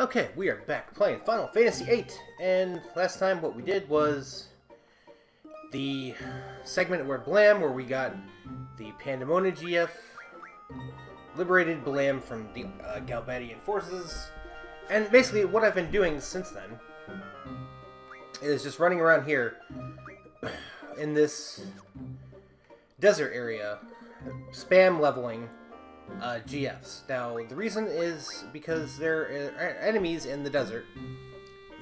Okay, we are back playing Final Fantasy VIII, and last time what we did was the segment where Blam, where we got the Pandemona GF, liberated Blam from the Galbadian forces, and basically what I've been doing since then is just running around here in this desert area, spam leveling GFs. Now, the reason is because there are enemies in the desert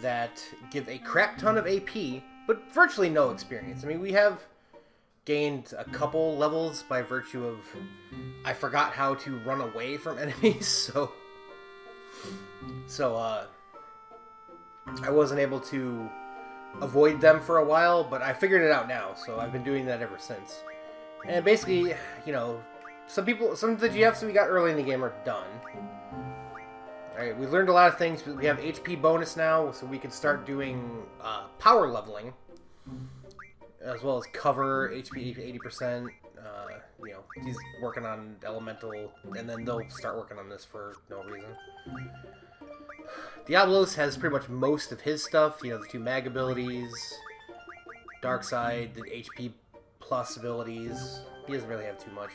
that give a crap ton of AP, but virtually no experience. I mean, we have gained a couple levels by virtue of I forgot how to run away from enemies, so I wasn't able to avoid them for a while, but I figured it out now, so I've been doing that ever since. And basically, you know, some of the GFs that we got early in the game are done. Alright, we learned a lot of things, but we have HP bonus now, so we can start doing power leveling, as well as cover, HP 80%, you know, he's working on elemental, and then they'll start working on this for no reason. Diablos has pretty much most of his stuff, you know, the 2 mag abilities, Dark Side, the HP plus abilities. He doesn't really have too much.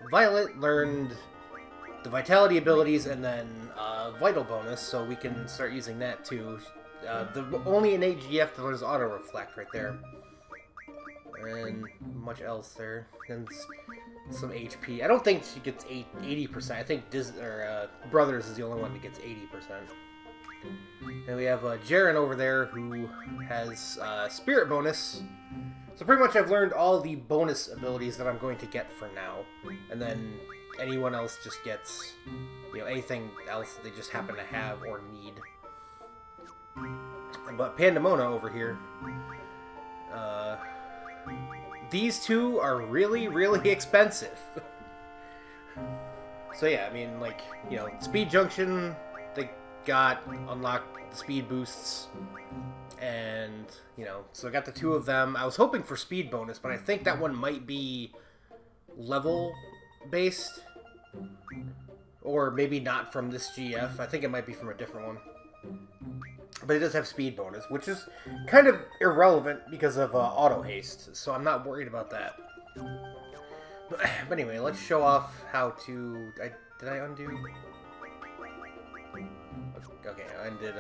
Violet learned the Vitality abilities and then Vital bonus, so we can start using that too. The only innate GF that learns Auto Reflect right there. And much else there. And some HP. I don't think she gets 80%. I think Brothers is the only one that gets 80%. And we have Jaren over there who has Spirit bonus. So pretty much I've learned all the bonus abilities that I'm going to get for now. And then anyone else just gets, you know, anything else that they just happen to have or need. But Pandemona over here, these two are really, really expensive. So yeah, I mean, like, you know, Speed Junction, they got unlocked the speed boosts. And, you know, so I got the 2 of them. I was hoping for speed bonus, but I think that one might be level-based. Or maybe not from this GF. I think it might be from a different one. But it does have speed bonus, which is kind of irrelevant because of auto haste. So I'm not worried about that. But anyway, let's show off how to... Did I undo? Okay, I undid...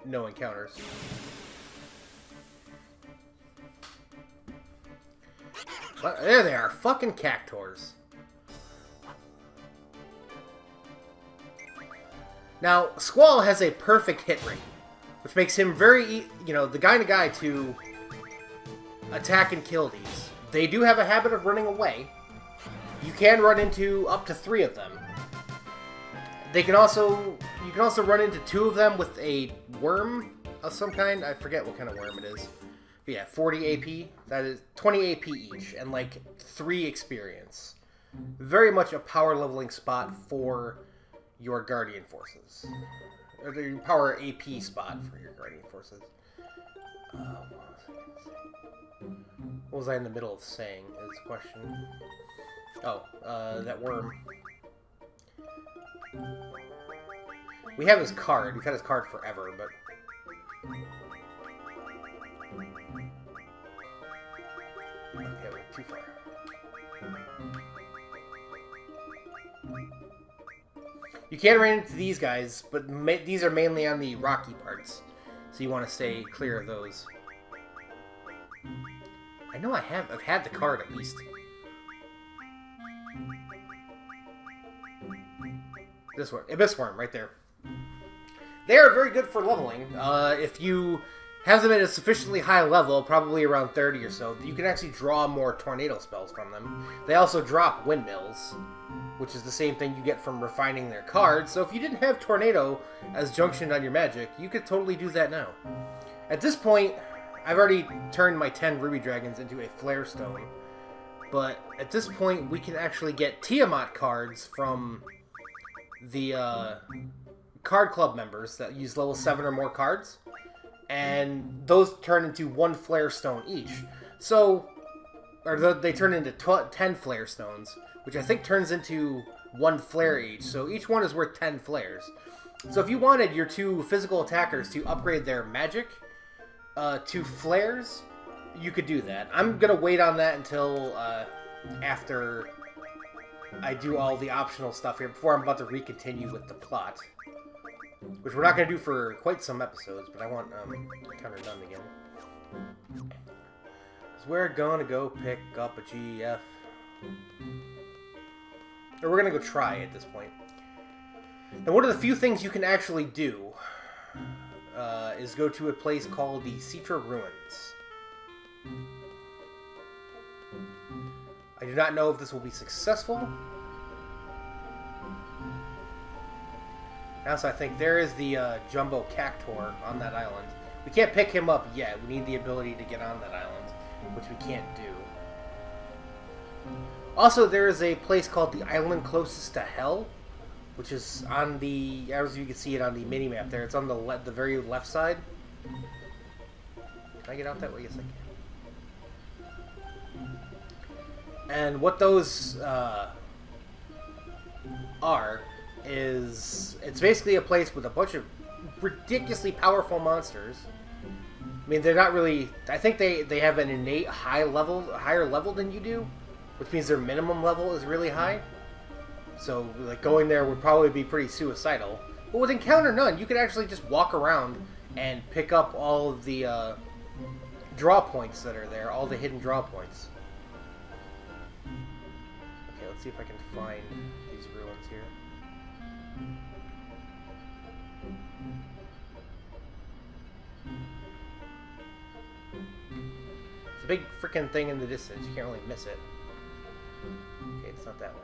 no encounters. But there they are, fucking cactors. Now, Squall has a perfect hit rate, which makes him very, you know, the guy to attack and kill these. They do have a habit of running away. You can run into up to 3 of them. They can also, you can also run into 2 of them with a worm of some kind. I forget what kind of worm it is. But yeah, 40 AP. That is 20 AP each, and like 3 experience. Very much a power leveling spot for your Guardian forces. Or the power AP spot for your Guardian forces. What was I in the middle of saying is the question. Oh, that worm. We have his card. We've had his card forever, but... Okay, we're too far. You can run into these guys, but these are mainly on the rocky parts. So you want to stay clear of those. I know I've had the card at least. This one, Abyss Worm, right there. They are very good for leveling. If you have them at a sufficiently high level, probably around 30 or so, you can actually draw more tornado spells from them. They also drop windmills, which is the same thing you get from refining their cards. So if you didn't have tornado as junction on your magic, you could totally do that now. At this point, I've already turned my 10 Ruby Dragons into a Flare Stone. But at this point, we can actually get Tiamat cards from the card club members that use level 7 or more cards, and those turn into 1 Flare Stone each. So or they turn into 10 flare stones, which I think turns into 1 flare each. So each one is worth 10 flares. So if you wanted your 2 physical attackers to upgrade their magic to flares, you could do that. I'm gonna wait on that until after I do all the optional stuff here, before I'm about to recontinue with the plot, which we're not gonna do for quite some episodes. But I want Counter None again. So we're gonna go pick up a GF, or we're gonna go try at this point. And one of the few things you can actually do is go to a place called the Citra Ruins. I do not know if this will be successful. Also, I think there is the Jumbo Cactor on that island. We can't pick him up yet. We need the ability to get on that island, which we can't do. Also, there is a place called the Island Closest to Hell, which is on the, as you can see it on the mini-map there. It's on the very left side. Can I get out that way? Yes, I can. And what those are is, it's basically a place with a bunch of ridiculously powerful monsters. I mean, they're not really, I think they have an innate higher level than you do, which means their minimum level is really high. So, like, going there would probably be pretty suicidal. But with Encounter None, you could actually just walk around and pick up all of the draw points that are there, all the hidden draw points. Okay, let's see if I can find these ruins here. It's a big freaking thing in the distance. You can't really miss it. Okay, it's not that way.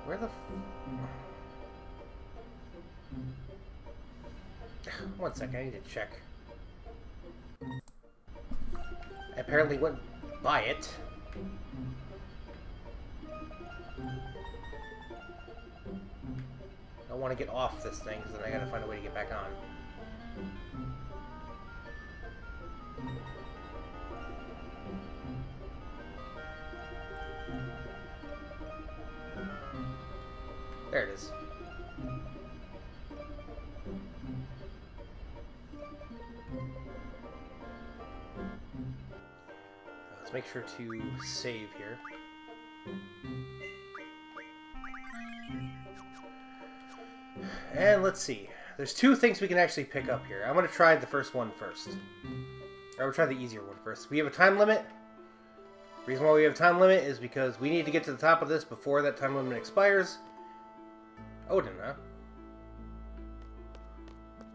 Where the one second, I need to check. I apparently went by it. I want to get off this thing, because then I gotta find a way to get back on. There it is. Let's make sure to save here. And let's see. There's 2 things we can actually pick up here. I'm going to try the first one first. Or we'll try the easier one first. We have a time limit. The reason why we have a time limit is because we need to get to the top of this before that time limit expires. Odin, huh?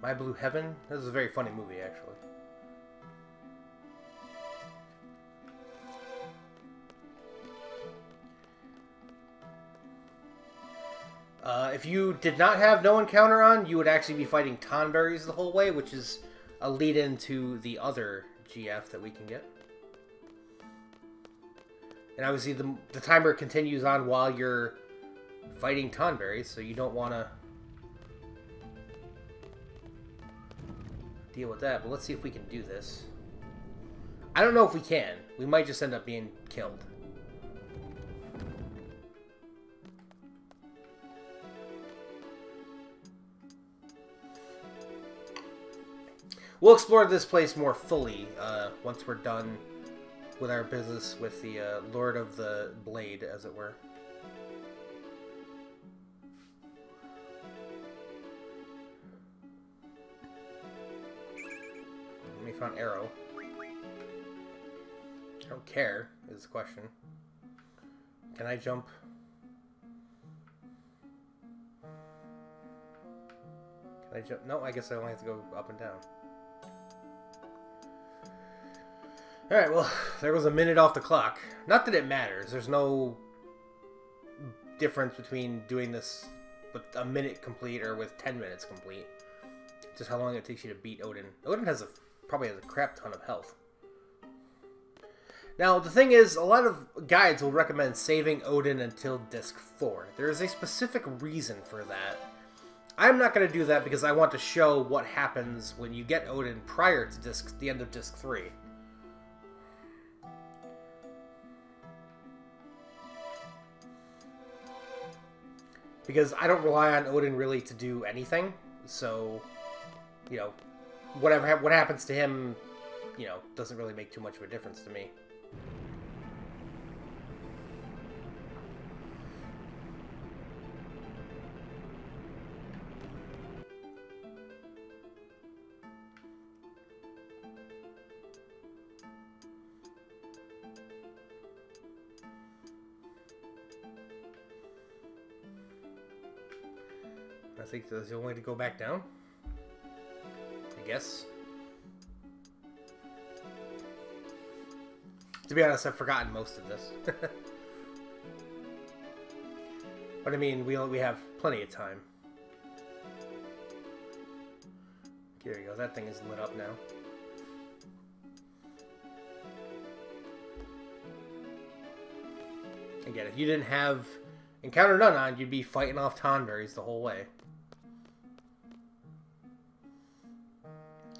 My Blue Heaven? This is a very funny movie, actually. If you did not have no encounter on, you would actually be fighting Tonberries the whole way, which is a lead-in to the other GF that we can get. And obviously the timer continues on while you're fighting Tonberries, so you don't want to deal with that. But let's see if we can do this. I don't know if we can. We might just end up being killed. We'll explore this place more fully once we're done with our business with the Lord of the Blade, as it were. Let me find arrow. I don't care, is the question. Can I jump? Can I jump? No, I guess I only have to go up and down. Alright, well, there was a minute off the clock. Not that it matters. There's no difference between doing this with a minute complete or with 10 minutes complete. Just how long it takes you to beat Odin. Odin has probably has a crap ton of health. Now, the thing is, a lot of guides will recommend saving Odin until Disc 4. There is a specific reason for that. I'm not going to do that because I want to show what happens when you get Odin prior to the end of Disc 3. Because I don't rely on Odin really to do anything, so, you know, what happens to him, you know, doesn't really make too much of a difference to me. I think there's the only way to go back down. I guess. To be honest, I've forgotten most of this. But I mean, we have plenty of time. There you go. That thing is lit up now. Again, if you didn't have Encounter None on, you'd be fighting off Tonberries the whole way.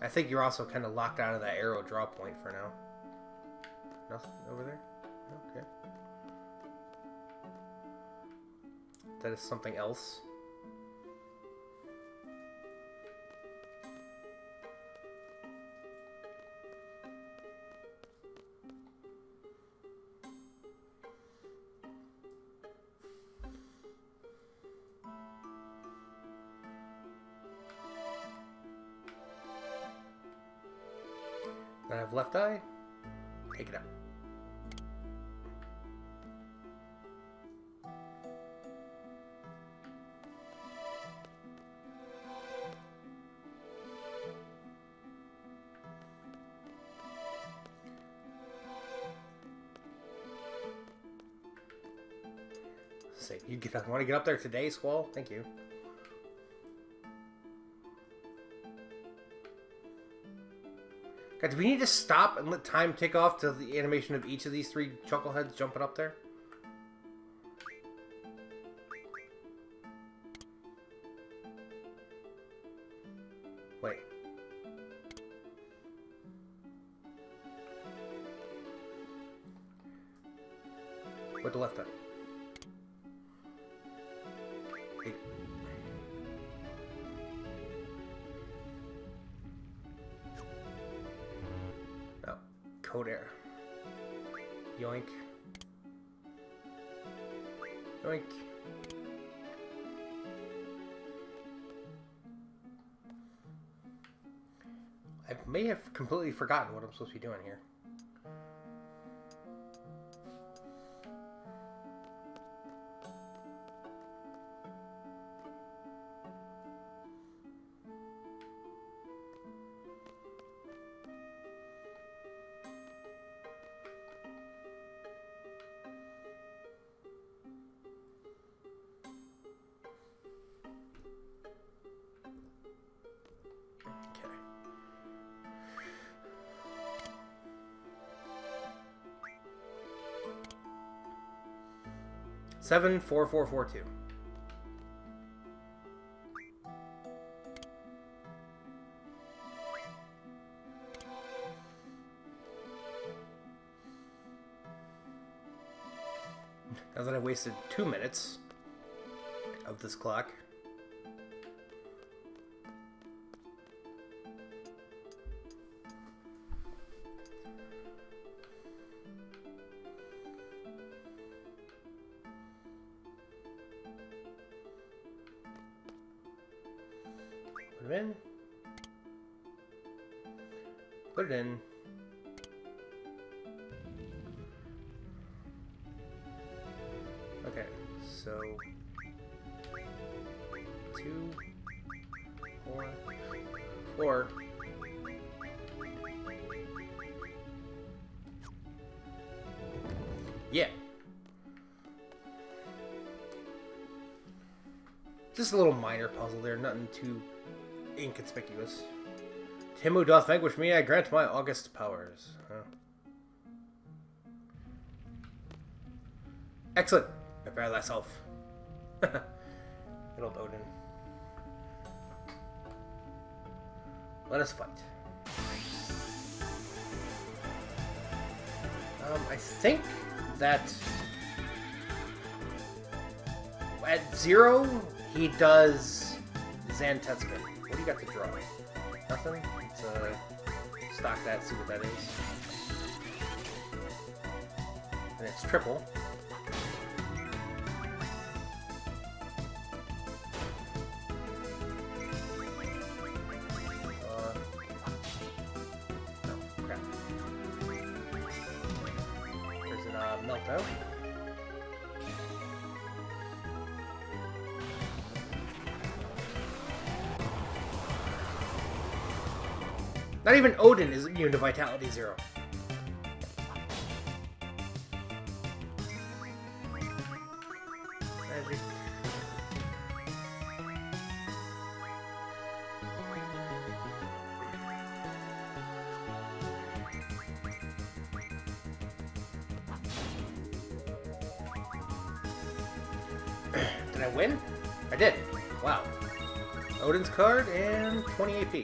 I think you're also kind of locked out of that arrow draw point for now. Nothing over there? Okay. That is something else. I have left eye. Take it out. Say, you want to get up there today, Squall? Thank you. God, do we need to stop and let time tick off to the animation of each of these three chuckleheads jumping up there? Wait. With the left eye. Wait. Code air. Yoink. Yoink. I may have completely forgotten what I'm supposed to be doing here. Seven, 4, 4, 4, 2. Now that I wasted 2 minutes of this clock. Put it in. Put it in. Okay, so 2, 4, 4. Yeah. Just a little minor puzzle there, nothing too inconspicuous. Him who doth vanquish me, I grant my august powers. Huh. Excellent. Prepare thyself. Good old Odin. Let us fight. I think that at 0 he does Zentetsuken. What do you got to draw? Nothing? Let's stock that, see what that is. And it's triple. No, crap. There's an meltdown. Not even Odin is immune to Vitality 0. Magic. Did I win? I did. Wow. Odin's card and 20 AP.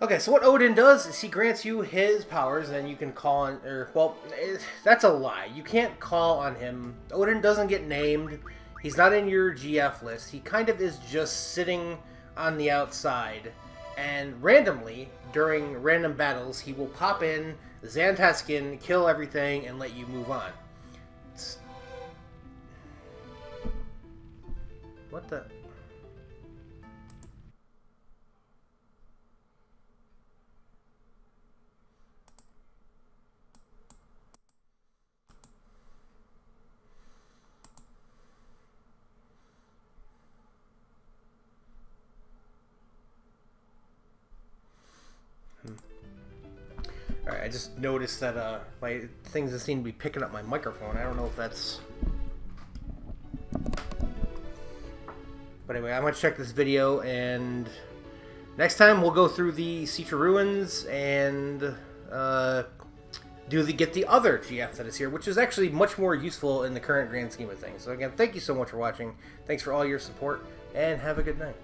Okay, so what Odin does is he grants you his powers, and you can call on, well, that's a lie. You can't call on him. Odin doesn't get named. He's not in your GF list. He kind of is just sitting on the outside, and randomly, during random battles, he will pop in, Zentetsuken, kill everything, and let you move on. What the... Alright, I just noticed that my things seem to be picking up my microphone. I don't know if that's... But anyway, I'm going to check this video, and next time we'll go through the Citra Ruins and get the other GF that is here, which is actually much more useful in the current grand scheme of things. So again, thank you so much for watching. Thanks for all your support, and have a good night.